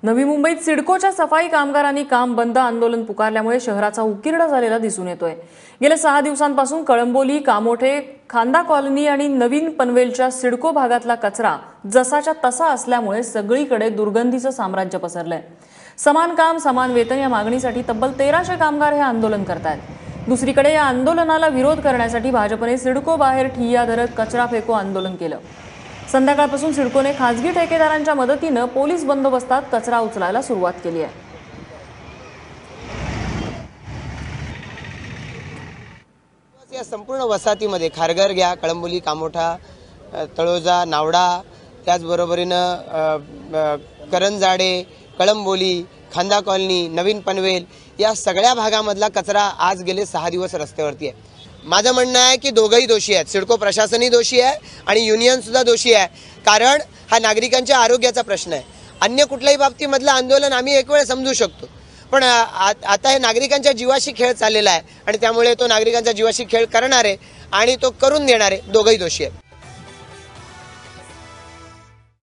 नवी मुंबईत सिडकोच्या सफाई कामगारांनी काम बंद आंदोलन पुकारल्यामुळे शहराचा उकिरडा झालेला दिसून येतोय। गेल्या 6 दिवसांपासून कळंबोली, कामोठे, खांदा कॉलनी आणि नवीन पनवेलच्या सिडको भागातला कचरा जसाच्या तसा असल्यामुळे सगळीकडे दुर्गंधीचं साम्राज्य पसरलंय। समान काम समान वेतन या मागणीसाठी तब्बल 1300 कामगार हे आंदोलन करतायत। दुसरीकडे या आंदोलनाला विरोध करण्यासाठी भाजपने सिडको बाहेर ठिय्या धरत कचरा फेको आंदोलन केलं। संध्याकाळपासून सिडकोने खासगी ठेकेदारांच्या मदतीने पोलीस बंदोबस्तात कचरा उचलायला सुरुवात केली आहे। या संपूर्ण वसाहतीमध्ये खारघर घ्या, कळंबोली, कामोठा, तळोजा, नावडा, त्याचबरोबरीनं करंजाडे, कळंबोली, खांदा कॉलनी, नवीन पनवेल या सगळ्या भागामधला कचरा आज गेले 6 दिवस रस्त्यावरती आहे। माझं म्हणणं आहे की दोघंही दोषी आहेत। सिडको प्रशासनही दोषी आहे आणि युनियन सुद्धा दोषी आहे, कारण हा नागरिकांच्या आरोग्याचा प्रश्न आहे। अन्य कुठल्याही बाबतीमधलं आंदोलन आम्ही एक वेळ समजू शकतो, पण आता हे नागरिकांच्या जीवाशी खेळ चाललेला आहे आणि त्यामुळे तो नागरिकांच्या जीवाशी खेळ करणारे आणि तो करून देणारे दोघंही दोषी आहेत।